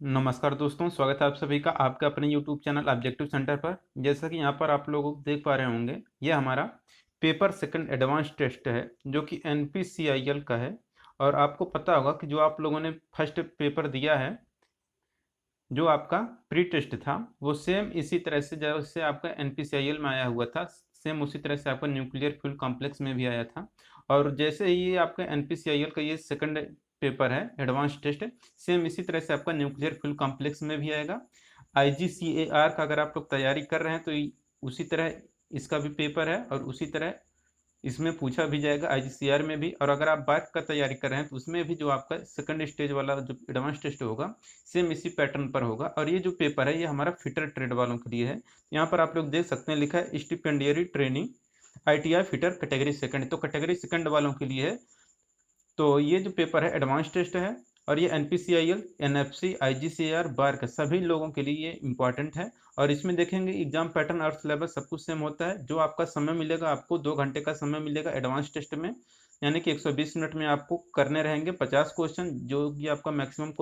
नमस्कार दोस्तों, स्वागत है आप सभी का आपके अपने YouTube चैनल ऑब्जेक्टिव सेंटर पर। जैसा कि यहाँ पर आप लोग देख पा रहे होंगे, ये हमारा पेपर सेकंड एडवांस टेस्ट है जो कि NPCIL का है। और आपको पता होगा कि जो आप लोगों ने फर्स्ट पेपर दिया है, जो आपका प्री टेस्ट था, वो सेम इसी तरह से जैसे आपका NPCIL में आया हुआ था, सेम उसी तरह से आपका न्यूक्लियर फ्यूल कॉम्प्लेक्स में भी आया था। और जैसे ही आपका NPCIL का ये सेकंड पेपर है एडवांस टेस्ट, सेम इसी तरह से आपका न्यूक्लियर फ्यूल कॉम्प्लेक्स में भी आएगा। IGCAR का अगर आप लोग तैयारी कर रहे हैं तो उसी तरह इसका भी पेपर है और उसी तरह इसमें पूछा भी जाएगा IGCAR में भी। और अगर आप बाइक का तैयारी कर रहे हैं तो उसमें भी जो आपका सेकंड स्टेज वाला जो एडवांस टेस्ट होगा, सेम इसी पैटर्न पर होगा। और ये जो पेपर है ये हमारा फिटर ट्रेड वालों के लिए है। यहाँ पर आप लोग देख सकते हैं, लिखा है stipendiary training ITI fitter category second, तो कैटेगरी सेकंड वालों के लिए है। तो ये जो पेपर है एडवांस टेस्ट है और ये NPCIL, NFC, IGCAR, बार का सभी लोगों के लिए ये इंपॉर्टेंट है। और इसमें देखेंगे एग्जाम पैटर्न और सिलेबस सब कुछ सेम होता है। जो आपका समय मिलेगा, आपको 2 घंटे का समय मिलेगा एडवांस टेस्ट में, यानी कि 120 मिनट में आपको करने रहेंगे 50 क्वेश्चन, जो कि आपका मैक्सिमम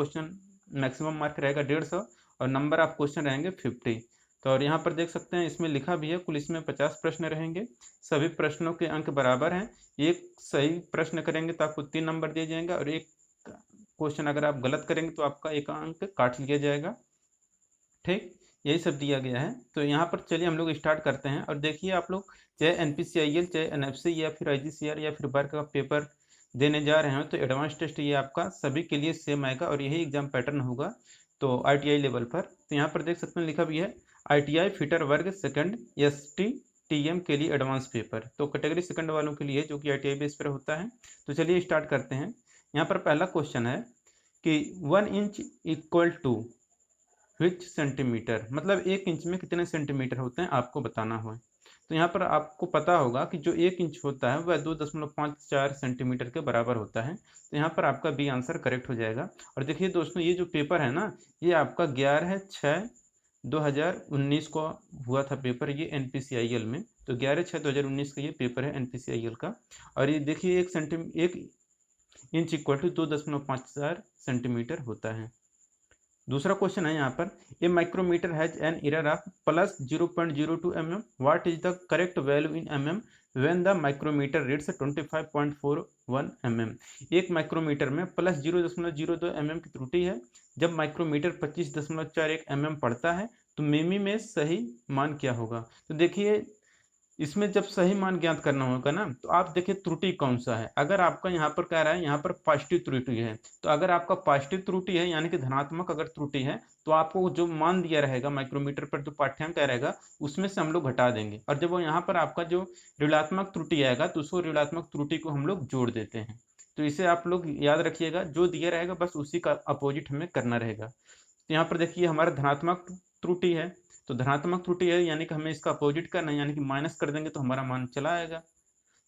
मार्क रहेगा 150 और नंबर ऑफ क्वेश्चन रहेंगे 50। तो और यहाँ पर देख सकते हैं इसमें लिखा भी है, कुल इसमें 50 प्रश्न रहेंगे। सभी प्रश्नों के अंक बराबर हैं। एक सही प्रश्न करेंगे तो आपको 3 नंबर दिए जाएंगे और एक क्वेश्चन अगर आप गलत करेंगे तो आपका एक अंक काट लिया जाएगा। ठीक, यही सब दिया गया है। तो यहाँ पर चलिए हम लोग स्टार्ट करते हैं। और देखिए आप लोग, चाहे NPCIL, चाहे NFC या फिर IGCAR या फिर बार का पेपर देने जा रहे हो तो एडवांस टेस्ट ये आपका सभी के लिए सेम आएगा और यही एग्जाम पैटर्न होगा। तो ITI लेवल पर तो यहाँ पर देख सकते हैं लिखा भी है ITI फिटर वर्ग सेकंड STTM के लिए एडवांस पेपर, तो कैटेगरी सेकंड वालों के लिए जो कि ITI बेस पर होता है। तो चलिए स्टार्ट करते हैं। यहाँ पर पहला क्वेश्चन है कि 1 inch equal to which centimeter, मतलब 1 इंच में कितने सेंटीमीटर होते हैं आपको बताना हो। तो यहाँ पर आपको पता होगा कि जो 1 इंच होता है वह 2.54 सेंटीमीटर के बराबर होता है। तो यहाँ पर आपका बी आंसर करेक्ट हो जाएगा। और देखिए दोस्तों, ये जो पेपर है ना, ये आपका 11/6/2019 को हुआ था पेपर, ये NPCIL में। तो 11/6/2019 का ये पेपर है NPCIL का। और ये देखिए 1 इंच इक्वल टू 2.54 सेंटीमीटर होता है। दूसरा क्वेश्चन है यहाँ पर, a micrometer has an error of +0.02 mm, what is the correct value in mm when the micrometer reads 25.41 mm। एक माइक्रोमीटर में +0.02 mm की त्रुटि है जब माइक्रोमीटर 25.41 mm पढ़ता है, तो मिमी में सही मान क्या होगा। तो देखिए, इसमें जब सही मान ज्ञात करना होगा ना, तो आप देखिए त्रुटि कौन सा है। अगर आपका यहाँ पर कह रहा है यहाँ पर पॉजिटिव त्रुटि है, तो अगर आपका पॉजिटिव त्रुटि है यानी कि धनात्मक अगर त्रुटि है, तो आपको जो मान दिया रहेगा माइक्रोमीटर पर, जो पाठ्यांक रहेगा, उसमें से हम लोग घटा देंगे। और जब वो यहाँ पर आपका जो ऋणात्मक त्रुटि आएगा तो उसको ऋणात्मक त्रुटि को हम लोग जोड़ देते हैं। तो इसे आप लोग याद रखिएगा, जो दिया रहेगा बस उसी का अपोजिट हमें करना रहेगा। तो यहाँ पर देखिए हमारा धनात्मक त्रुटि है, तो धनात्मक त्रुटि है यानी कि हमें इसका अपोजिट करना है, यानी कि माइनस कर देंगे तो हमारा मान चला आएगा।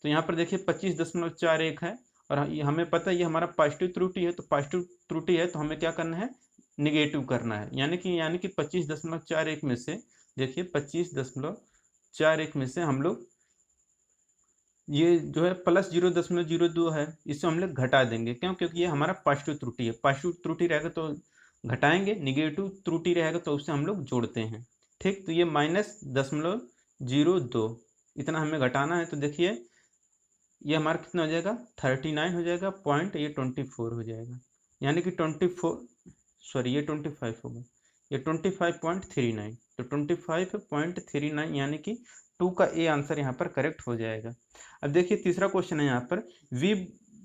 तो यहाँ पर देखिए 25.41 है और ये हमें पता है ये हमारा पॉजिटिव त्रुटि है, तो पॉजिटिव त्रुटि है तो हमें क्या करना है, निगेटिव करना है। यानी कि 25.41 में से, देखिए 25.41 में से हम लोग ये जो है +0.02 है, इससे हम लोग घटा देंगे। क्यों? क्योंकि ये हमारा पॉजिटिव त्रुटि है। पॉजिटिव त्रुटि रहेगा तो घटाएंगे, निगेटिव त्रुटि रहेगा तो उससे हम लोग जोड़ते हैं। ठीक, तो ये -0.02 इतना हमें घटाना है। तो देखिए ये हमारा कितना हो जाएगा, 39 हो जाएगा पॉइंट, ये 24 हो जाएगा, यानी कि 24, सॉरी ये 25 होगा, ये 25.39, तो 25.39 यानी कि 2 का ए आंसर यहाँ पर करेक्ट हो जाएगा। अब देखिए तीसरा क्वेश्चन है यहाँ पर, V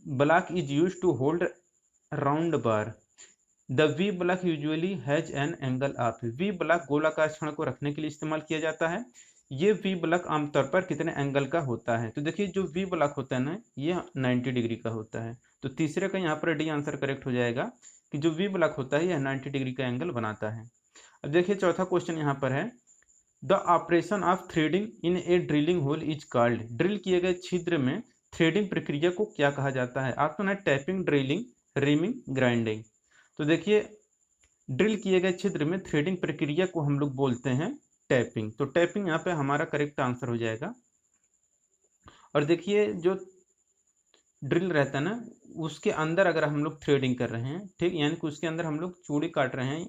block is use to hold round bar, the V block usually has an angle of, V block गोलाकार छड़ को रखने के लिए इस्तेमाल किया जाता है। ये वी ब्लॉक आमतौर पर कितने एंगल का होता है। तो देखिए जो वी ब्लॉक होता है ना, ये 90 डिग्री का होता है। तो तीसरे का यहाँ पर डी आंसर करेक्ट हो जाएगा कि जो वी ब्लॉक होता है यह 90 डिग्री का एंगल बनाता है। अब देखिए चौथा क्वेश्चन यहाँ पर है, the operation of threading in a drilling hole is called, drill किए गए छिद्र में थ्रेडिंग प्रक्रिया को क्या कहा जाता है। ऑप्शन है टैपिंग, ड्रिलिंग, रिमिंग, ग्राइंडिंग। तो देखिए ड्रिल किए गए छिद्र में थ्रेडिंग प्रक्रिया को हम लोग बोलते हैं टैपिंग, तो टैपिंग यहाँ पे हमारा करेक्ट आंसर हो जाएगा। और देखिए जो ड्रिल रहता है ना, उसके अंदर अगर हम लोग थ्रेडिंग कर रहे हैं, ठीक, यानी कि उसके अंदर हम लोग चूड़ी काट रहे हैं,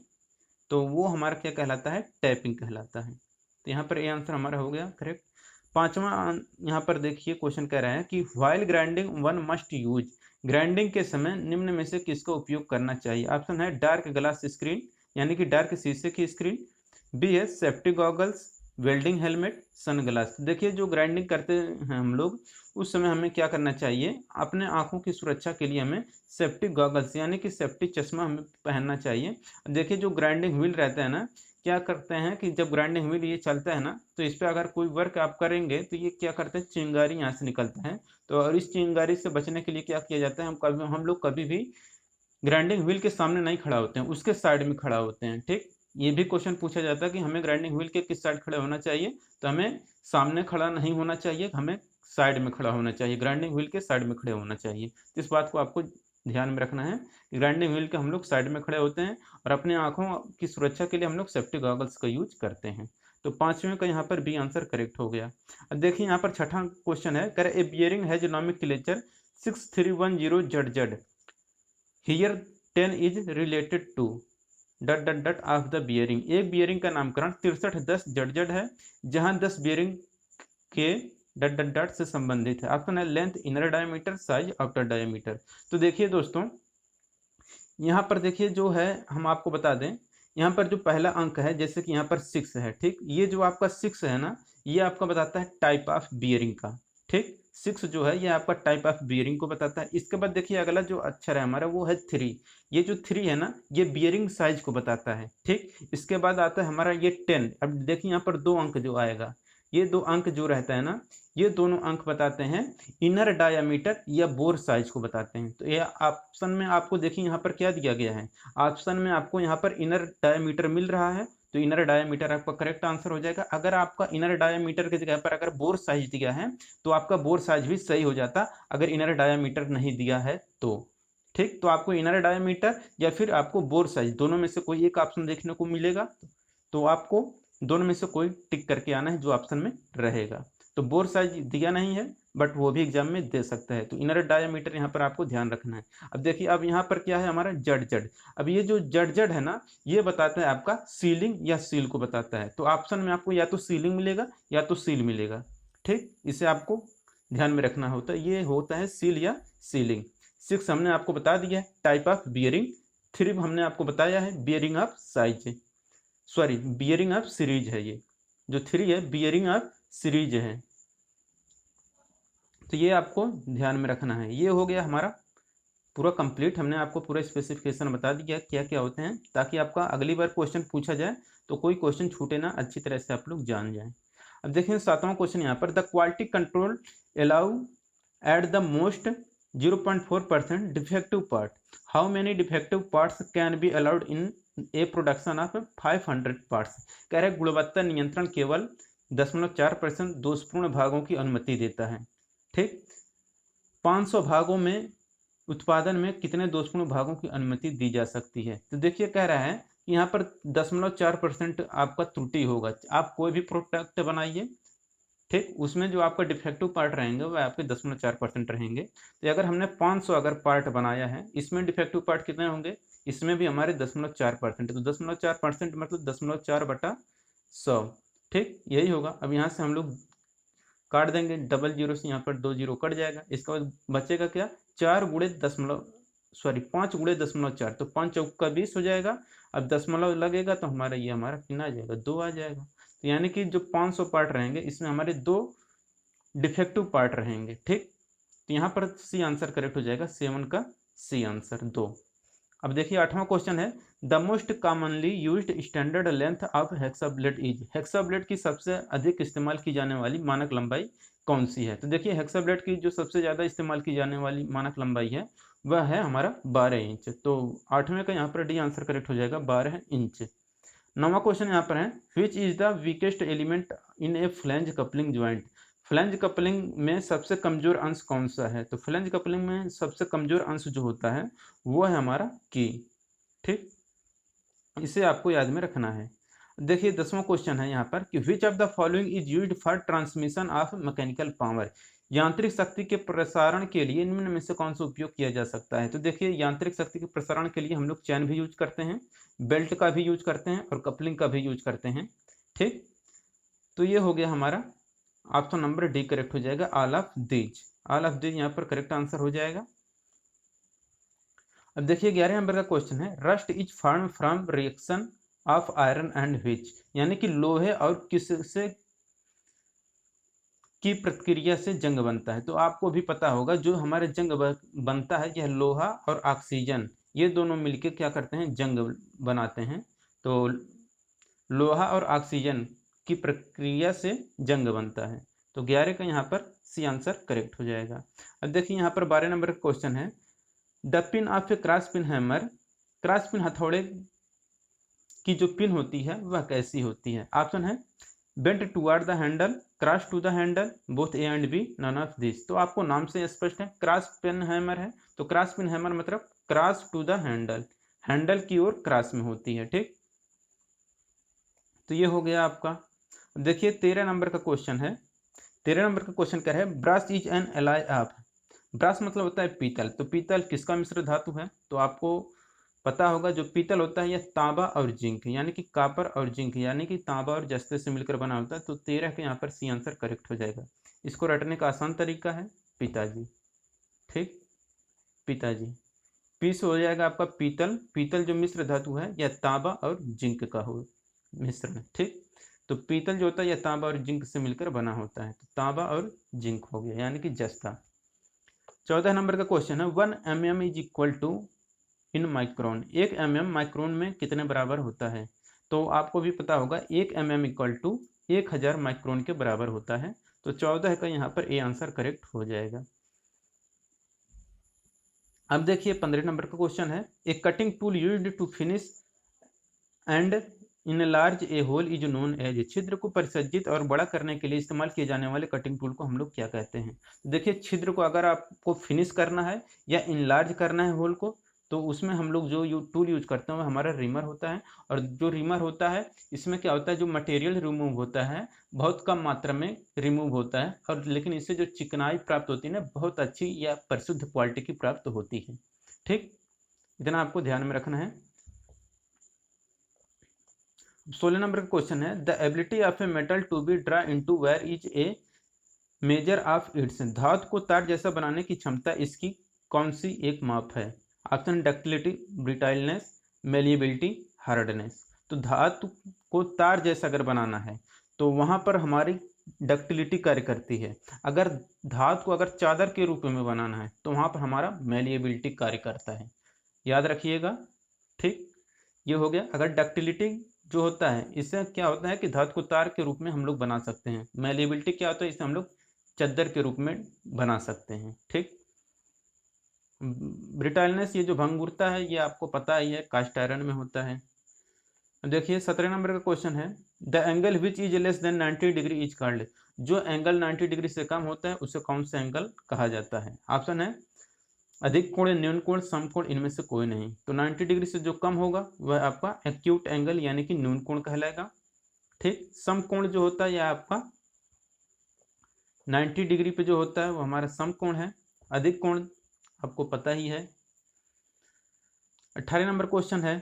तो वो हमारा क्या कहलाता है, टैपिंग कहलाता है। तो यहाँ पर ये आंसर हमारा हो गया करेक्ट। पांचवा यहाँ पर देखिए क्वेश्चन कह रहा है कि while grinding one must use, grinding के समय निम्न में से किसका उपयोग करना चाहिए। ऑप्शन है डार्क ग्लास स्क्रीन, यानी कि डार्क शीशे की स्क्रीन, बी है safety goggles, welding helmet, sun glass. देखिए जो ग्राइंडिंग करते हैं हम लोग, उस समय हमें क्या करना चाहिए, अपने आंखों की सुरक्षा के लिए हमें सेफ्टी गॉगल्स यानी कि सेफ्टी चश्मा हमें पहनना चाहिए। देखिए जो ग्राइंडिंग व्हील रहता है ना, क्या करते हैं कि जब ग्राइंडिंग व्हील ये चलता है ना, तो इस पर अगर कोई वर्क आप करेंगे तो ये क्या करते हैं, चिंगारी यहाँ से निकलता है। तो और इस चिंगारी से बचने के लिए क्या किया जाता है, हम लोग कभी भी ग्राइंडिंग व्हील के सामने नहीं खड़ा होते हैं, उसके साइड में खड़ा होते हैं, ठीक। ये भी क्वेश्चन पूछा जाता है कि हमें ग्राइंडिंग व्हील के किस साइड खड़े होना चाहिए, तो हमें सामने खड़ा नहीं होना चाहिए, हमें साइड में खड़ा होना चाहिए, ग्राइंडिंग व्हील के साइड में खड़े होना चाहिए। तो इस बात को आपको ध्यान में रखना है, ग्राइंडिंग व्हील के हम लोग साइड में खड़े होते हैं और अपने आंखों की सुरक्षा के लिए हम लोग सेफ्टी गॉगल्स का यूज करते हैं। तो पांचवें का यहाँ पर बी आंसर करेक्ट हो गया। अब देखिए यहाँ पर छठा क्वेश्चन है, करे a bearing has nomenclature 6310 here 10 is related to dot dot dot of the bearing. एक बियरिंग का नामकरण 6310 जड़ है, जहां 10 बियरिंग के डट डट डट से संबंधित है। ऑप्शन है length, inner diameter, size, outer diameter. तो देखिए दोस्तों, यहाँ पर देखिए जो है हम आपको बता दें, यहाँ पर जो पहला अंक है, जैसे कि यहाँ पर 6 है, ठीक, ये जो आपका 6 है ना, ये आपका बताता है टाइप ऑफ बियरिंग का, ठीक। 6 जो है ये आपका टाइप ऑफ बियरिंग को बताता है। इसके बाद देखिए अगला जो अक्षर है हमारा वो है 3। ये जो 3 है ना, ये बियरिंग साइज को बताता है, ठीक। इसके बाद आता है हमारा ये 10। अब देखिए यहाँ पर 2 अंक जो आएगा, ये 2 अंक जो रहता है ना, ये दोनों अंक बताते हैं इनर डायामीटर या बोर साइज को बताते हैं। तो ये ऑप्शन में आपको देखिए यहाँ पर क्या दिया गया है, ऑप्शन में आपको यहाँ पर इनर डायामीटर मिल रहा है, तो इनर डायामीटर आपका करेक्ट आंसर हो जाएगा। अगर आपका इनर डायामीटर की जगह पर अगर बोर साइज दिया है, तो आपका बोर साइज भी सही हो जाता, अगर इनर डायामीटर नहीं दिया है तो, ठीक। तो आपको इनर डायामीटर या फिर आपको बोर साइज, दोनों में से कोई एक ऑप्शन देखने को मिलेगा, तो आपको दोनों में से कोई टिक करके आना है जो ऑप्शन में रहेगा। तो बोर साइज दिया नहीं है, बट वो भी एग्जाम में दे सकता है, तो इनर डायामीटर यहाँ पर आपको ध्यान रखना है। अब देखिए अब यहाँ पर क्या है हमारा जड़ जड़। अब ये जो जड़ जड़ है ना, ये बताता है आपका सीलिंग या सील को बताता है। तो ऑप्शन में आपको या तो सीलिंग मिलेगा या तो सील मिलेगा, ठीक। इसे आपको ध्यान में रखना होता है, ये होता है सील या सीलिंग। 6 हमने आपको बता दिया है टाइप ऑफ बियरिंग, 3 हमने आपको बताया है bearing of size, sorry bearing of series है, ये जो 3 है बियरिंग ऑफ सीरीज है। तो ये आपको ध्यान में रखना है। ये हो गया हमारा पूरा कंप्लीट, हमने आपको पूरा स्पेसिफिकेशन बता दिया क्या क्या होते हैं, ताकि आपका अगली बार क्वेश्चन पूछा जाए तो कोई क्वेश्चन छूटे ना, अच्छी तरह से आप लोग जान जाएं। अब देखें 7वां क्वेश्चन यहाँ पर, the quality control allow at the most 0.4% defective part, how many defective parts can be allowed in A production of 500 parts. कह रहे गुणवत्ता नियंत्रण केवल 0.4% दोषपूर्ण भागों की अनुमति देता है, ठीक। 500 भागों में उत्पादन में कितने दोषपूर्ण भागों की अनुमति दी जा सकती है। तो देखिए कह रहा है कि यहाँ पर 0.4% आपका त्रुटि होगा। आप कोई भी प्रोडक्ट बनाइए, ठीक, उसमें जो आपका डिफेक्टिव पार्ट रहेंगे वो आपके 0.4% रहेंगे। तो अगर हमने 500 अगर पार्ट बनाया है, इसमें डिफेक्टिव पार्ट कितने होंगे, इसमें भी हमारे 0.4%। तो 0.4% मतलब 0.4/100, ठीक, यही होगा। अब यहाँ से हम लोग काट देंगे, डबल जीरो से यहाँ पर 2 जीरो कट जाएगा, इसका बाद बचेगा क्या, 5 गुणे 0.4, तो 5 चौक का 20 हो जाएगा। अब दशमलव लगेगा तो हमारा ये हमारा कितना आ जाएगा, 2 आ जाएगा। तो यानी कि जो 500 पार्ट रहेंगे इसमें हमारे 2 डिफेक्टिव पार्ट रहेंगे, ठीक। तो यहाँ पर सी आंसर करेक्ट हो जाएगा, 7 का सी आंसर 2। अब देखिए 8वां क्वेश्चन है, the most commonly used standard length of hacksaw blade is, hacksaw blade की सबसे अधिक इस्तेमाल की जाने वाली मानक लंबाई कौन सी है। तो देखिए हेक्साब्लेड की जो सबसे ज़्यादा इस्तेमाल की जाने वाली मानक लंबाई है वह है हमारा 12 इंच। तो 8वें का यहाँ पर डी आंसर करेक्ट हो जाएगा, 12 इंच। 9वां क्वेश्चन यहाँ पर है, which is the weakest element in A flange coupling joint, flange coupling में सबसे कमजोर अंश कौन सा है। तो फ्लैंज कपलिंग में सबसे कमजोर अंश जो होता है वो है हमारा की, ठीक, इसे आपको याद में रखना है। देखिए 10वां क्वेश्चन है यहाँ पर कि which of the following is used for transmission of mechanical power, यांत्रिक शक्ति के प्रसारण के लिए निम्न में से कौन सा उपयोग किया जा सकता है? तो देखिए यांत्रिक शक्ति के प्रसारण के लिए हम लोग चैन भी यूज करते हैं, बेल्ट का भी यूज करते हैं और कपलिंग का भी यूज करते हैं। ठीक, तो ये हो गया हमारा ऑप्शन नंबर डी करेक्ट हो जाएगा, all of these. All of these यहाँ पर करेक्ट आंसर हो जाएगा। अब देखिए 11 नंबर का क्वेश्चन है, rust is form from reaction of iron and which, यानी कि लोहे और किससे की प्रक्रिया से जंग बनता है। तो आपको भी पता होगा जो हमारे जंग बनता है यह लोहा और ऑक्सीजन ये दोनों मिलकर क्या करते हैं, जंग बनाते हैं। तो लोहा और ऑक्सीजन की प्रक्रिया से जंग बनता है। तो 11 का यहाँ पर सी आंसर करेक्ट हो जाएगा। अब देखिए यहाँ पर 12 नंबर का क्वेश्चन है, the pin of A cross pin hammer, cross pin हथौड़े की जो पिन होती है वह कैसी होती है? ऑप्शन है bent toward the handle, cross to the handle, both A and B, none of this. तो आपको नाम से स्पष्ट है, क्रॉस पिन हैमर है तो क्रॉस पिन हैमर मतलब cross to the handle, handle की ओर क्रॉस में होती है। ठीक, तो ये हो गया आपका। देखिए 13 नंबर का क्वेश्चन है, 13 नंबर का क्वेश्चन क्या है, brush is an alloy of, brush मतलब होता है पीतल, तो पीतल किसका मिश्र धातु है? तो आपको पता होगा जो पीतल होता है यह तांबा और जिंक यानी कि कॉपर और जिंक यानी कि तांबा और जस्ते से मिलकर बना होता है। तो 13 के यहाँ पर सी आंसर करेक्ट हो जाएगा। इसको रटने का आसान तरीका है पिताजी। ठीक, पिताजी, पीस हो जाएगा आपका पीतल, पीतल जो मिश्र धातु है यह तांबा और जिंक का हो मिश्रण। ठीक, तो पीतल जो होता है यह तांबा और जिंक से मिलकर बना होता है, तो तांबा और जिंक हो गया यानी कि जस्ता। 14 नंबर का क्वेश्चन है, 1 mm is equal to in micron, 1 mm micron में कितने बराबर होता है? तो आपको भी पता होगा 1 mm इक्वल टू 1000 माइक्रोन के बराबर होता है। तो 14 का यहाँ पर ए आंसर करेक्ट हो जाएगा। अब देखिए 15 नंबर का क्वेश्चन है, a cutting tool used to finish and enlarge a hole is known as, छिद्र को परिसज्जित और बड़ा करने के लिए इस्तेमाल किए जाने वाले कटिंग टूल को हम लोग क्या कहते हैं? देखिए छिद्र को अगर आपको फिनिश करना है या इनलार्ज करना है होल को, तो उसमें हम लोग जो टूल यूज करते हैं वो हमारा रिमर होता है। और जो रिमर होता है इसमें क्या होता है, जो मटेरियल रिमूव होता है बहुत कम मात्रा में रिमूव होता है, और लेकिन इससे जो चिकनाई प्राप्त होती है ना बहुत अच्छी या परिशुद्ध क्वालिटी की प्राप्त होती है। ठीक, इतना आपको ध्यान में रखना है। 16 नंबर का क्वेश्चन है, the ability of a metal to be draw into wire is a measure of its, धातु को तार जैसा बनाने की क्षमता इसकी कौन सी एक माप है? Option ductility, brittleness, malleability, hardness. तो धातु को तार जैसा अगर बनाना है तो वहां पर हमारी डक्टिलिटी कार्य करती है, अगर धातु को अगर चादर के रूप में बनाना है तो वहां पर हमारा मेलिएबिलिटी कार्य करता है, याद रखिएगा। ठीक, ये हो गया। अगर डक्टिलिटी जो होता है इससे क्या होता है कि धातु को तार के रूप में हम लोग बना सकते हैं, मेलिएबिलिटी क्या होता है इसे हम लोग चद्दर के रूप में बना सकते हैं। ठीक, ब्रिटाइलनेस ये जो भंगुरता है ये आपको पता ही है, कास्ट आयरन में होता है। देखिए 17 नंबर का क्वेश्चन है, the angle which is less than 90 degree is called, जो एंगल 90 डिग्री से कम होता है उसे कौन सा एंगल कहा जाता है? ऑप्शन है अधिक कोण, न्यून कोण, सम कोण, इनमें से कोई नहीं। तो 90 डिग्री से जो कम होगा वह आपका एक्यूट एंगल यानी कि न्यून कोण कहलाएगा। ठीक, सम कोण जो होता है यह आपका 90 डिग्री पे जो होता है वो हमारा सम कोण है। अधिक कोण आपको पता ही है। 18 नंबर क्वेश्चन है,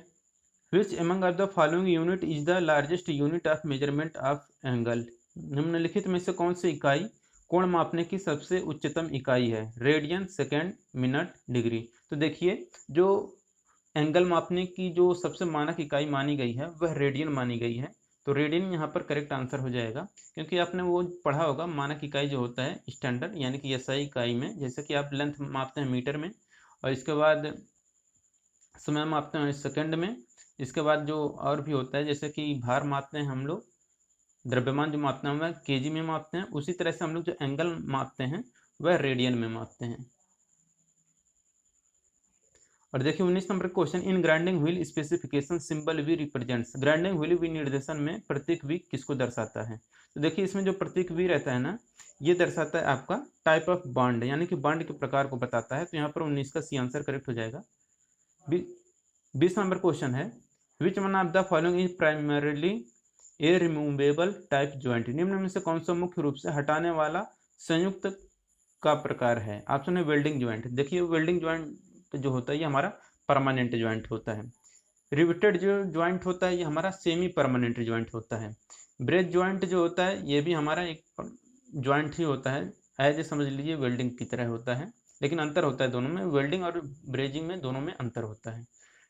which among of the following unit is the largest unit of measurement of angle, निम्नलिखित में से कौन सी इकाई कोण मापने की सबसे उच्चतम इकाई है? Radian, second, minute, degree. तो देखिए जो एंगल मापने की जो सबसे मानक इकाई मानी गई है वह रेडियन मानी गई है। तो रेडियन यहाँ पर करेक्ट आंसर हो जाएगा, क्योंकि आपने वो पढ़ा होगा मानक इकाई जो होता है स्टैंडर्ड यानी कि एसआई इकाई में, जैसे कि आप लेंथ मापते हैं मीटर में, और इसके बाद समय मापते हैं सेकंड में, इसके बाद जो और भी होता है जैसे कि भार मापते हैं हम लोग, द्रव्यमान जो मापते हैं वह केजी में मापते हैं, उसी तरह से हम लोग जो एंगल मापते हैं वह रेडियन में मापते हैं। और देखिए 19 number question, in grinding wheel specification symbol V represents, grinding wheel विनिर्देशन में प्रतीक वी किसको दर्शाता है? तो देखिए इसमें जो प्रतीक वी रहता है ना ये दर्शाता है आपका टाइप ऑफ बॉन्ड यानी कि बॉन्ड के प्रकार को बताता है। तो यहाँ पर 19 का सी आंसर करेक्ट हो जाएगा। 20 नंबर क्वेश्चन है, which one of the following is primarily A removable type joint, निम्न में से कौन सा मुख्य रूप से हटाने वाला संयुक्त का प्रकार है? ऑप्शन है वेल्डिंग ज्वाइंट। देखिए वेल्डिंग ज्वाइंट जो होता है ये हमारा परमानेंट ज्वाइंट होता है। रिवेटेड जो ज्वाइंट होता है ये हमारा सेमी परमानेंट ज्वाइंट होता है। ब्रेज ज्वाइंट जो होता है ये भी हमारा एक ज्वाइंट ही होता है, एज ए समझ लीजिए वेल्डिंग की तरह होता है, लेकिन अंतर होता है दोनों में, वेल्डिंग और ब्रेजिंग में दोनों में अंतर होता है।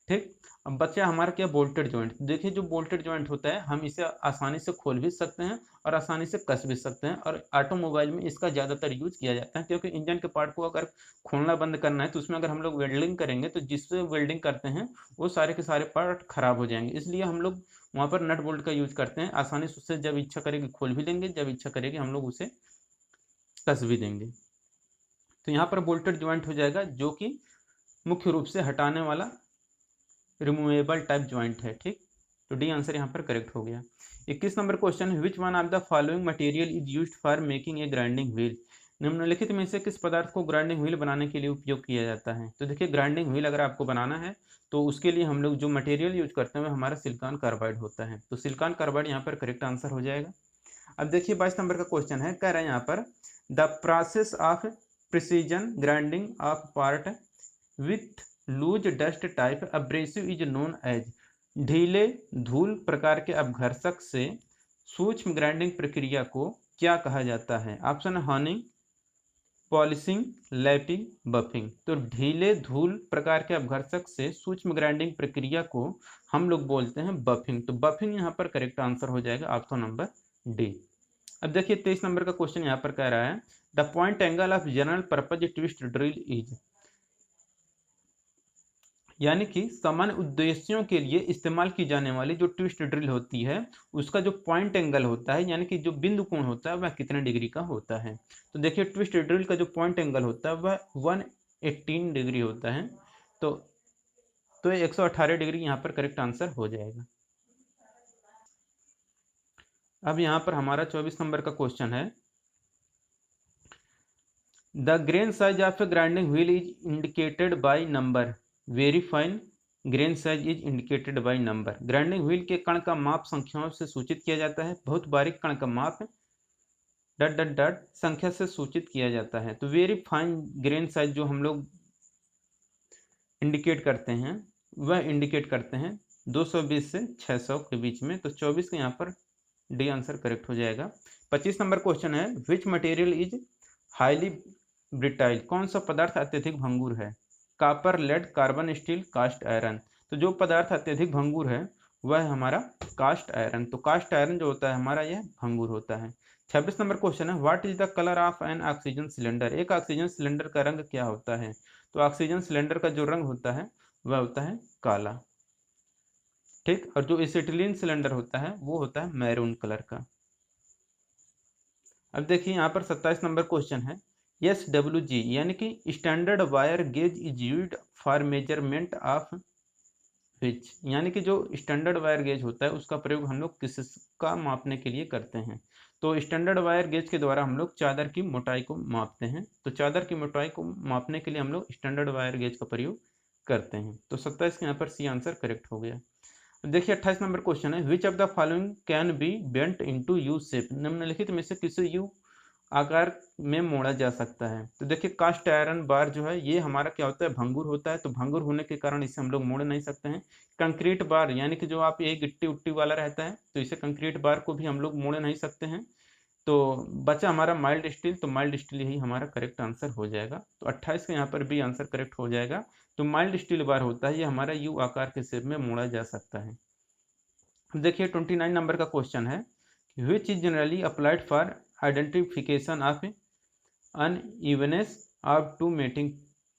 ठीक, अब बच्चा हमारा क्या बोल्टेड ज्वाइंट। देखिए जो बोल्टेड ज्वाइंट होता है हम इसे आसानी से खोल भी सकते हैं और आसानी से कस भी सकते हैं, और ऑटोमोबाइल में इसका ज़्यादातर यूज किया जाता है, क्योंकि इंजन के पार्ट को अगर खोलना बंद करना है तो उसमें अगर हम लोग वेल्डिंग करेंगे तो जिससे वेल्डिंग करते हैं वो सारे के सारे पार्ट खराब हो जाएंगे, इसलिए हम लोग वहाँ पर नट बोल्ट का यूज करते हैं। आसानी से उससे जब इच्छा करेगी खोल भी लेंगे, जब इच्छा करेगी हम लोग उसे कस भी देंगे। तो यहाँ पर बोल्टेड ज्वाइंट हो जाएगा जो कि मुख्य रूप से हटाने वाला रिमूवेबल टाइप ज्वाइंट है। ठीक, तो डी आंसर यहाँ पर करेक्ट हो गया। 21 नंबर क्वेश्चन है, which one of the following material is used for making a grinding wheel. निम्नलिखित में से किस पदार्थ को ग्राइंडिंग व्हील बनाने के लिए उपयोग किया जाता है? तो देखिए ग्राइंडिंग व्हील अगर आपको बनाना है तो उसके लिए हम लोग जो मटेरियल यूज करते हैं वो हमारा सिलिकॉन कार्बाइड होता है, तो सिलिकॉन कार्बाइड यहाँ पर करेक्ट आंसर हो जाएगा। अब देखिए 22 नंबर का क्वेश्चन है, कह रहा है यहाँ पर the process of precision grinding of part with loose dust type abrasive is known as. ढीले धूल प्रकार के अपघर्षक से सूक्ष्म ग्राइंडिंग प्रक्रिया को क्या कहा जाता है? ऑप्शन है हॉनिंग, पॉलिशिंग, लैपिंग, बफिंग। तो ढीले धूल प्रकार के अपघर्षक से सूक्ष्म ग्राइंडिंग प्रक्रिया को हम लोग बोलते हैं बफिंग, तो बफिंग यहाँ पर करेक्ट आंसर हो जाएगा ऑप्शन नंबर डी। अब देखिए 23 नंबर का क्वेश्चन यहाँ पर कह रहा है, the point angle of general purpose twist drill is. यानी कि सामान्य उद्देश्यों के लिए इस्तेमाल की जाने वाली जो ट्विस्ट ड्रिल होती है उसका जो पॉइंट एंगल होता है, यानी कि जो बिंदु कोण होता है वह कितने डिग्री का होता है? तो देखिए ट्विस्ट ड्रिल का जो पॉइंट एंगल होता है वह 118 डिग्री होता है, तो 118 डिग्री यहाँ पर करेक्ट आंसर हो जाएगा। अब यहाँ पर हमारा 24 नंबर का क्वेश्चन है, the grain size of A grinding wheel is indicated by number. Very fine grain size is indicated by number. Grinding wheel के कण का माप संख्याओं से सूचित किया जाता है। बहुत बारीक कण का माप डट डट डट संख्या से सूचित किया जाता है। तो वेरी फाइन ग्रेन साइज जो हम लोग इंडिकेट करते हैं वह इंडिकेट करते हैं 220 से 600 के बीच में, तो 24 का यहाँ पर डी आंसर करेक्ट हो जाएगा। 25 नंबर क्वेश्चन है, which material is highly brittle. कौन सा पदार्थ अत्यधिक भंगुर है? Copper, lead, carbon steel, cast iron. तो जो पदार्थ अत्यधिक भंगुर है वह है हमारा कास्ट आयरन, तो कास्ट आयरन जो होता है हमारा यह भंगुर होता है। 26 नंबर क्वेश्चन है, what is the colour of an oxygen cylinder. एक ऑक्सीजन सिलेंडर का रंग क्या होता है? तो ऑक्सीजन सिलेंडर का जो रंग होता है वह होता है काला। ठीक, और जो एसिटिलीन सिलेंडर होता है वो होता है मैरून कलर का। अब देखिए यहाँ पर 27 नंबर क्वेश्चन है, SWG यानी कि standard wire gauge is used for measurement of which. यानी कि जो स्टैंडर्ड वायर गेज होता है उसका प्रयोग हम लोग किसका मापने के लिए करते हैं? तो स्टैंडर्ड वायर गेज के द्वारा हम लोग चादर की मोटाई को मापते हैं, तो चादर की मोटाई को मापने के लिए हम लोग स्टैंडर्ड वायर गेज का प्रयोग करते हैं, तो 27 के यहाँ पर सी आंसर करेक्ट हो गया। देखिए 28 नंबर क्वेश्चन है, which of the following can be bent into U shape. निम्नलिखित में से किसे यू आकार में मोड़ा जा सकता है? तो देखिए कास्ट आयरन बार जो है ये हमारा क्या होता है, भंगुर होता है, तो भंगुर होने के कारण इसे हम लोग मोड़ नहीं सकते हैं। कंक्रीट बार यानी कि जो आप ये गिट्टी उट्टी वाला रहता है तो इसे कंक्रीट बार को भी हम लोग मोड़ नहीं सकते हैं। तो बचा हमारा माइल्ड स्टील, तो माइल्ड स्टील यही हमारा करेक्ट आंसर हो जाएगा, तो 28 का यहाँ पर भी आंसर करेक्ट हो जाएगा। तो माइल्ड स्टील बार होता है ये हमारा यू आकार के शेप में मोड़ा जा सकता है। देखिए 29 नंबर का क्वेश्चन है, which is generally applied for identification of unevenness of two mating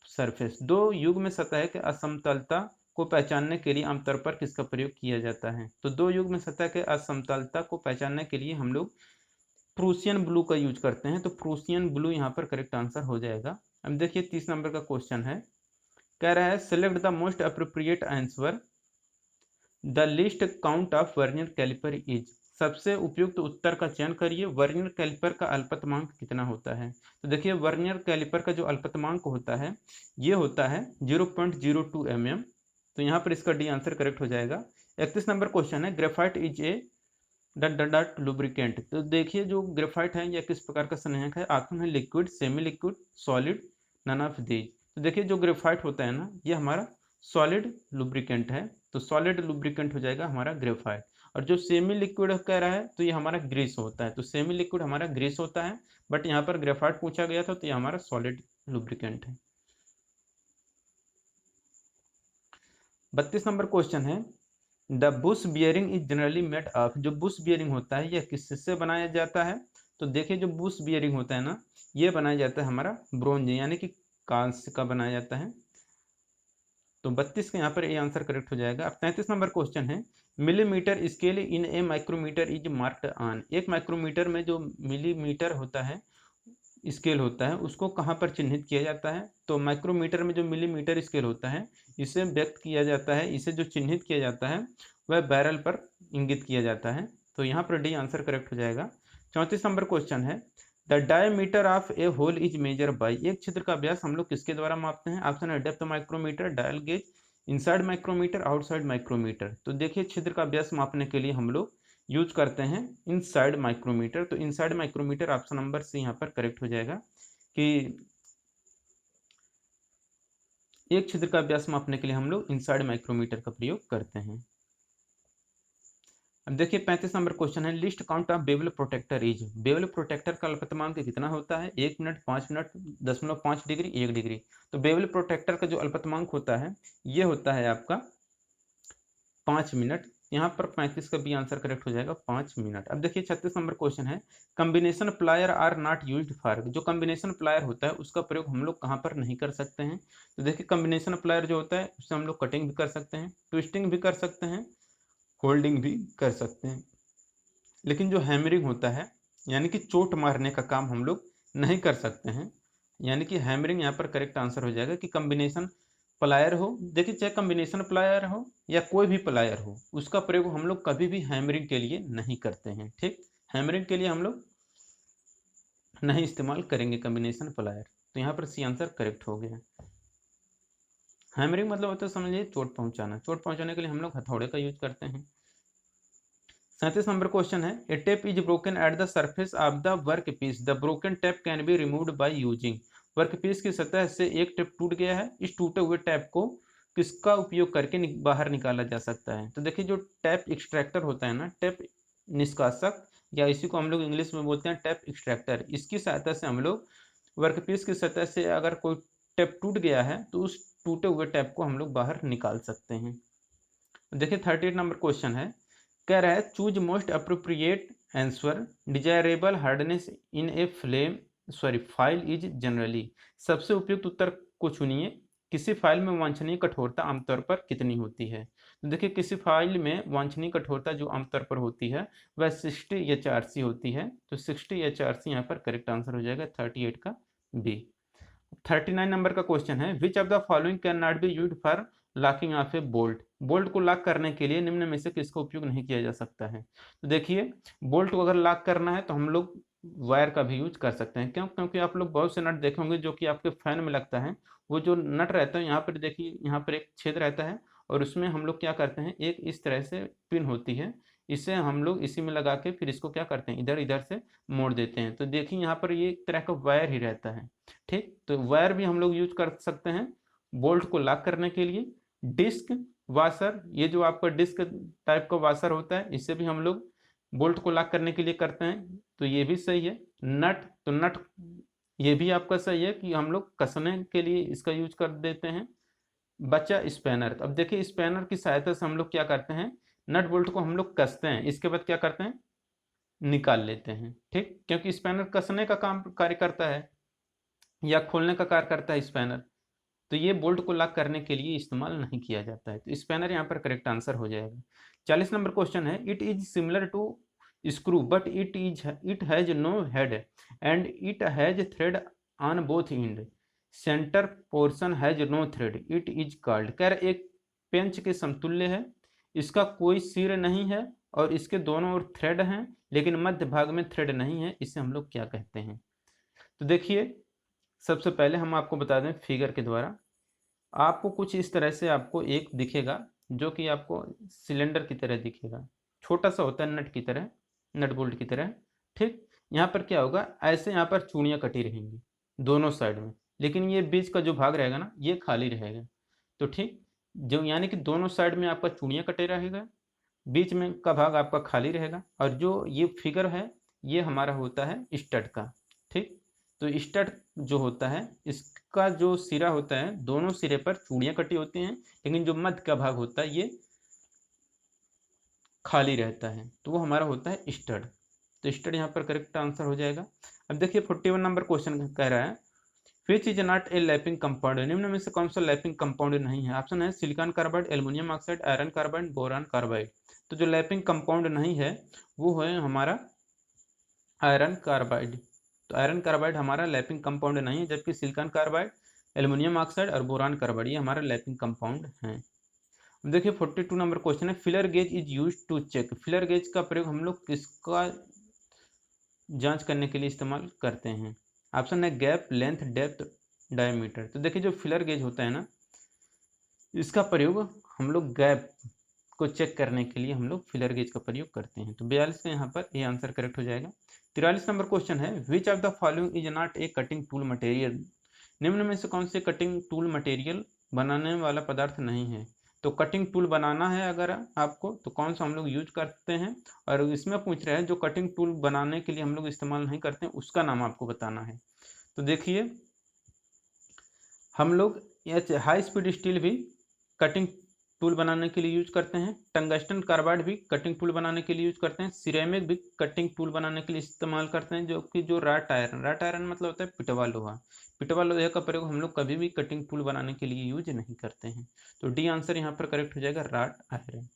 surface. दो युग्म सतह के असमतलता को पहचानने के लिए आमतौर पर किसका प्रयोग किया जाता है? तो दो युग्म सतह के असमतलता को पहचानने के लिए हम लोग प्रूसियन ब्लू का यूज करते हैं, तो प्रूसियन ब्लू यहाँ पर करेक्ट आंसर हो जाएगा। अब देखिए 30 नंबर का क्वेश्चन है, कह रहा है select the most appropriate answer the least count of vernier caliper is. सबसे उपयुक्त उत्तर का चयन करिए, वर्नियर कैलिपर का अल्पतमांक कितना होता है? तो देखिए वर्नियर कैलिपर का जो अल्पतमांक होता है ये होता है 0.02 mm, तो यहाँ पर इसका डी आंसर करेक्ट हो जाएगा। 31 नंबर क्वेश्चन है, graphite is a dot lubricant. तो देखिए जो ग्रेफाइट है यह किस प्रकार का संयोजक है? ऑप्शन है liquid, semi liquid, solid, none of these. तो देखिए जो ग्रेफाइट होता है ना, ये हमारा सॉलिड लुब्रिकेंट है, तो सॉलिड लुब्रिकेंट हो जाएगा हमारा ग्रेफाइट। और जो सेमी लिक्विड कह रहा है तो ये हमारा ग्रीस होता है, तो सेमी लिक्विड हमारा ग्रीस होता है, बट यहाँ पर ग्रेफाइट पूछा गया था तो ये हमारा सॉलिड लुब्रिकेंट है। 32 नंबर क्वेश्चन है, the Bush bearing is generally made of. जो बुश बियरिंग होता है यह किससे बनाया जाता है? तो देखिए जो बुश बियरिंग होता है ना, ये बनाया जाता है हमारा ब्रोंज यानी कि कांस्य का बनाया जाता है। तो 32 का यहाँ पर ये आंसर करेक्ट हो जाएगा। अब 33 नंबर क्वेश्चन है, millimetre scale in a micrometer is marked on. एक माइक्रोमीटर में जो मिलीमीटर होता है स्केल होता है उसको कहाँ पर चिन्हित किया जाता है? तो माइक्रोमीटर में जो मिलीमीटर स्केल होता है इसे व्यक्त किया जाता है, इसे जो चिन्हित किया जाता है वह बैरल पर इंगित किया जाता है। तो यहाँ पर डी आंसर करेक्ट हो जाएगा। 34 नंबर क्वेश्चन है, the diameter of a hole is measure by. एक छिद्र का व्यास हम लोग किसके द्वारा मापते हैं? ऑप्शन है depth micrometer, dial gauge, inside micrometer, outside micrometer. तो देखिए छिद्र का व्यास मापने के लिए हम लोग यूज करते हैं इनसाइड माइक्रोमीटर। तो inside micrometer option number C यहाँ पर करेक्ट हो जाएगा कि एक छिद्र का व्यास मापने के लिए हम लोग इनसाइड माइक्रोमीटर का प्रयोग करते हैं। अब देखिए 35 नंबर क्वेश्चन है, list count of bevel protector is. Bevel protector का अल्पतमांक कितना होता है? 1 मिनट, 5 मिनट, 0.5 डिग्री, 1 डिग्री। तो बेवल प्रोटेक्टर का जो अल्पतमांक होता है ये होता है आपका 5 मिनट। यहाँ पर 35 का भी आंसर करेक्ट हो जाएगा, 5 मिनट। अब देखिए 36 नंबर क्वेश्चन है, combination plier are not used for. जो कम्बिनेशन प्लायर होता है उसका प्रयोग हम लोग कहाँ पर नहीं कर सकते हैं? तो देखिए कम्बिनेशन प्लायर जो होता है उससे हम लोग कटिंग भी कर सकते हैं, ट्विस्टिंग भी कर सकते हैं, होल्डिंग भी कर सकते हैं, लेकिन जो हैमरिंग होता है यानी कि चोट मारने का काम हम लोग नहीं कर सकते हैं। यानी कि हैमरिंग यहाँ पर करेक्ट आंसर हो जाएगा कि कम्बिनेशन प्लायर हो, देखिए चाहे कम्बिनेशन प्लायर हो या कोई भी प्लायर हो उसका प्रयोग हम लोग कभी भी हैमरिंग के लिए नहीं करते हैं। ठीक, हैमरिंग के लिए हम लोग नहीं इस्तेमाल करेंगे कम्बिनेशन प्लायर। तो यहाँ पर सी आंसर करेक्ट हो गया। हैमरिंग मतलब होता है समझिए चोट पहुंचाना, चोट पहुंचाने के लिए हम लोग हथौड़े का यूज करते हैं। 37 नंबर क्वेश्चन है, a tape is broken at the surface of the work piece, the broken tape can be removed by using. Work piece की सतह से एक टेप टूट गया है, इस टूटे हुए टेप को किसका उपयोग करके बाहर निकाला जा सकता है? तो देखिए जो टेप एक्सट्रैक्टर होता है ना, टेप निष्कासक, या इसी को हम लोग इंग्लिश में बोलते हैं टेप एक्सट्रैक्टर, इसकी सहायता से हम लोग वर्कपीस की सतह से अगर कोई टेप टूट गया है तो उस टूटे हुए टेप को हम लोग बाहर निकाल सकते हैं। देखिए 38 नंबर क्वेश्चन है, कह रहा है choose most appropriate answer, desirable hardness in a flame file is generally. सबसे उपयुक्त उत्तर को चुनिए, किसी फाइल में वांछनीय कठोरता आमतौर पर कितनी होती है? तो देखिए किसी फाइल में वांछनीय कठोरता जो आमतौर पर होती है वह 60 HRC होती है। तो 60 HRC यहाँ पर करेक्ट आंसर हो जाएगा 38 का बी। 39 नंबर का क्वेश्चन है, which of the following can not be used for locking of A bolt. Bolt को लॉक करने के लिए निम्न में से किसका उपयोग नहीं किया जा सकता है? तो देखिए बोल्ट को अगर लॉक करना है तो हम लोग वायर का भी यूज कर सकते हैं। क्यों? क्योंकि आप लोग बहुत से नट देखे होंगे जो कि आपके फैन में लगता है। वो जो नट रहता है यहाँ पर देखिए, यहाँ पर एक छेद रहता है और उसमें हम लोग क्या करते हैं, एक इस तरह से पिन होती है, इसे हम लोग इसी में लगा के फिर इसको क्या करते हैं, इधर इधर से मोड़ देते हैं। तो देखिए यहाँ पर ये एक तरह का वायर ही रहता है। ठीक, तो वायर भी हम लोग यूज कर सकते हैं बोल्ट को लॉक करने के लिए। डिस्क वाशर, ये जो आपका डिस्क टाइप का वाशर होता है इससे भी हम लोग बोल्ट को लॉक करने के लिए करते हैं, तो ये भी सही है। नट, तो नट ये भी आपका सही है कि हम लोग कसने के लिए इसका यूज कर देते हैं। बचा स्पैनर। अब देखिए स्पैनर की सहायता से हम लोग क्या करते हैं, नट बोल्ट को हम लोग कसते हैं, इसके बाद क्या करते हैं, निकाल लेते हैं। ठीक, क्योंकि स्पैनर कसने का काम कार्य करता है या खोलने का कार्य करता है स्पैनर, तो ये बोल्ट को लॉक करने के लिए इस्तेमाल नहीं किया जाता है। तो स्पैनर यहाँ पर करेक्ट आंसर हो जाएगा। 40 नंबर क्वेश्चन है, it is similar to screw but it has no head and it has thread on both end, centre portion has no thread, it is called. कह रहे एक पेंच के समतुल्य है, इसका कोई सिर नहीं है और इसके दोनों ओर थ्रेड हैं लेकिन मध्य भाग में थ्रेड नहीं है, इसे हम लोग क्या कहते हैं? तो देखिए सबसे पहले हम आपको बता दें फिगर के द्वारा, आपको कुछ इस तरह से आपको एक दिखेगा जो कि आपको सिलेंडर की तरह दिखेगा, छोटा सा होता है नट की तरह। नट बोल्ट की तरह। ठीक, यहाँ पर क्या होगा, ऐसे यहाँ पर चूड़ियाँ कटी रहेंगी दोनों साइड में, लेकिन ये बीच का जो भाग रहेगा ना ये खाली रहेगा। तो ठीक, जो यानी कि दोनों साइड में आपका चूड़ियाँ कटे रहेगा, बीच में का भाग आपका खाली रहेगा, और जो ये फिगर है ये हमारा होता है स्टड का। ठीक, तो स्टड जो होता है इसका जो सिरा होता है, दोनों सिरे पर चूड़ियाँ कटी होती हैं, लेकिन जो मध्य का भाग होता है ये खाली रहता है, तो वो हमारा होता है स्टड। तो स्टड यहाँ पर करेक्ट आंसर हो जाएगा। अब देखिए 41 नंबर क्वेश्चन कह रहा है which is not a lapping compound, निम्न में से कौन सा लैपिंग कंपाउंड नहीं है। ऑप्शन है silicon carbide, aluminium oxide, iron carbide, boron carbide. तो जो लैपिंग कंपाउंड नहीं है वो है हमारा आयरन कार्बाइड। तो आयरन कार्बाइड हमारा लैपिंग कंपाउंड नहीं है, जबकि सिलिकॉन कार्बाइड, एल्युमिनियम ऑक्साइड और बोरान कार्बाइड ये हमारा लैपिंग कंपाउंड है। देखिए 42 नंबर क्वेश्चन है feeler gauge is use to check, feeler gauge का प्रयोग हम लोग किसका जांच करने के लिए इस्तेमाल करते हैं। ऑप्शन है गैप, लेंथ, डेप्थ, डायमीटर। तो देखिए जो फिलर गेज होता है ना इसका प्रयोग हम लोग गैप को चेक करने के लिए हम लोग फिलर गेज का प्रयोग करते हैं। तो 42 में यहाँ पर ये आंसर करेक्ट हो जाएगा। 43 नंबर क्वेश्चन है which of the following is not a cutting tool material, निम्न में से कौन से कटिंग टूल मटेरियल बनाने वाला पदार्थ नहीं है। तो कटिंग टूल बनाना है अगर आपको तो कौन सा हम लोग यूज करते हैं, और इसमें पूछ रहे हैं जो कटिंग टूल बनाने के लिए हम लोग इस्तेमाल नहीं करते हैं उसका नाम आपको बताना है। तो देखिए हम लोग ये हाई स्पीड स्टील भी कटिंग टूल बनाने के लिए यूज करते हैं, टंगस्टन कार्बाइड भी कटिंग टूल बनाने के लिए यूज करते हैं, सिरेमिक भी कटिंग टूल बनाने के लिए इस्तेमाल करते हैं, जो कि जो राट आयरन मतलब होता है पिटवा लोहा, पिटवा लोहे का प्रयोग हम लोग कभी भी कटिंग टूल बनाने के लिए यूज नहीं करते हैं। तो डी आंसर यहाँ पर करेक्ट हो जाएगा राट आयरन।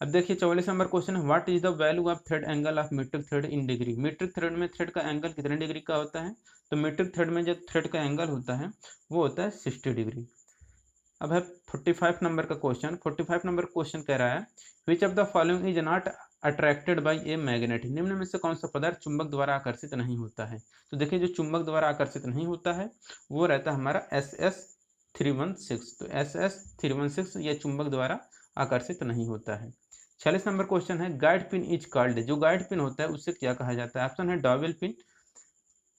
अब देखिए 44 नंबर क्वेश्चन है what is the value of thread angle of metric thread in degree, metric thread में थ्रेड का एंगल कितने डिग्री का होता है। तो मीट्रिक थ्रेड में जो थ्रेड का एंगल होता है वो होता है 60 डिग्री। अब है 45 नंबर का क्वेश्चन, 45 नंबर क्वेश्चन कह रहा है which of the following is not attracted by a magnet, निम्न में से कौन सा पदार्थ चुंबक द्वारा आकर्षित नहीं होता है। तो देखिए जो चुंबक द्वारा आकर्षित नहीं होता है वो रहता है हमारा SS316। तो SS316 यह चुंबक द्वारा आकर्षित नहीं होता है। 46 नंबर क्वेश्चन है गाइड पिन इज कॉल्ड, जो गाइड पिन होता है उससे क्या कहा जाता है। ऑप्शन है dowel pin,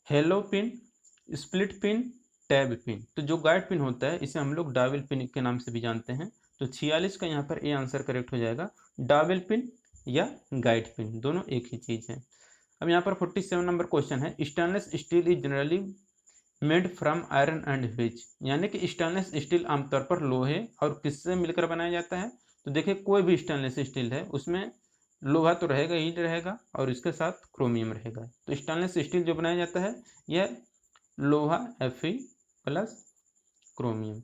hello pin, split pin, tab pin. तो जो गाइड पिन होता है इसे हम लोग डॉवेल पिन के नाम से भी जानते हैं। तो 46 का यहाँ पर ए आंसर करेक्ट हो जाएगा, डॉवेल पिन या गाइड पिन दोनों एक ही चीज है। अब यहाँ पर 47 नंबर क्वेश्चन है stainless steel is generally made from iron and which, यानी कि स्टेनलेस स्टील आमतौर पर लोहे और किससे मिलकर बनाया जाता है। तो देखिए कोई भी स्टेनलेस स्टील है उसमें लोहा तो रहेगा ही रहेगा और इसके साथ क्रोमियम रहेगा। तो स्टेनलेस स्टील जो बनाया जाता है यह लोहा Fe प्लस क्रोमियम,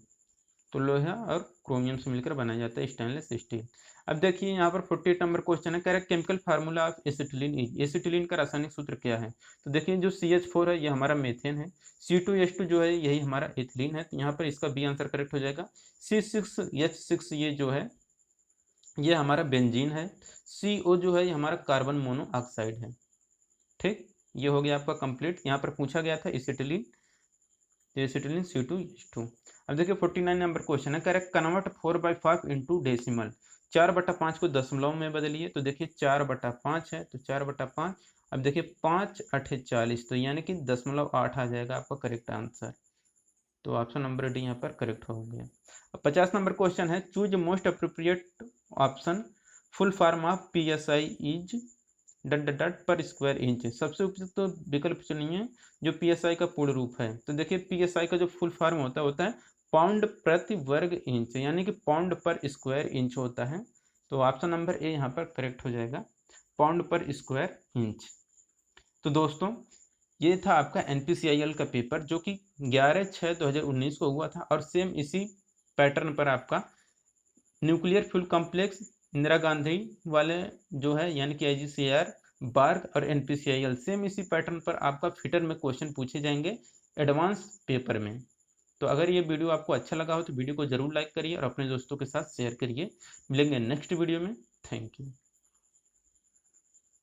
तो लोहा और क्रोमियम से मिलकर बनाया जाता है स्टेनलेस स्टील। अब देखिए यहाँ पर 48 नंबर क्वेश्चन है कह रहा है chemical formula of acetylene is, acetylene का रासायनिक सूत्र क्या है। तो देखिए जो CH4 है ये हमारा मेथेन है, C2H2 जो है यही हमारा एथिलीन है, तो यहाँ पर इसका बी आंसर करेक्ट हो जाएगा। C6H6 ये जो है ये हमारा बेंजीन है, CO जो है ये हमारा कार्बन मोनोऑक्साइड है। ठीक, ये हो गया आपका कंप्लीट। यहाँ पर पूछा गया था एसिटिलीन, एसिटिलीन C2H2। अब देखिए 49 नंबर क्वेश्चन है कह रहा है कन्वर्ट 4/5 इंटू डेसिमल, 4/5 को दशमलव में बदलिए। तो देखिए 4/5 है तो 4/5, अब देखिए 5 8 40, तो यानी कि 0.8 आ जाएगा आपका करेक्ट आंसर। तो ऑप्शन नंबर डी यहाँ पर करेक्ट हो गया। अब 50 नंबर क्वेश्चन है choose most appropriate option, full form of PSI is ... पर स्क्वायर इंच, सबसे उपयुक्त तो विकल्प चुनिए जो PSI का पूर्ण रूप है। तो देखिए PSI का जो फुल फॉर्म होता है पाउंड प्रति वर्ग इंच, यानी कि पाउंड पर स्क्वायर इंच होता है। तो ऑप्शन नंबर ए यहाँ पर करेक्ट हो जाएगा, पाउंड पर स्क्वायर इंच। तो दोस्तों ये था आपका NPCIL का पेपर जो कि 11/6/2019 को हुआ था, और सेम इसी पैटर्न पर आपका nuclear fuel complex, Indira Gandhi वाले जो है यानी कि IGCR, बार्क और NPCIL सेम इसी पैटर्न पर आपका फिटर में क्वेश्चन पूछे जाएंगे एडवांस पेपर में। तो अगर ये वीडियो आपको अच्छा लगा हो तो वीडियो को जरूर लाइक करिए और अपने दोस्तों के साथ शेयर करिए। मिलेंगे नेक्स्ट वीडियो में, थैंक यू।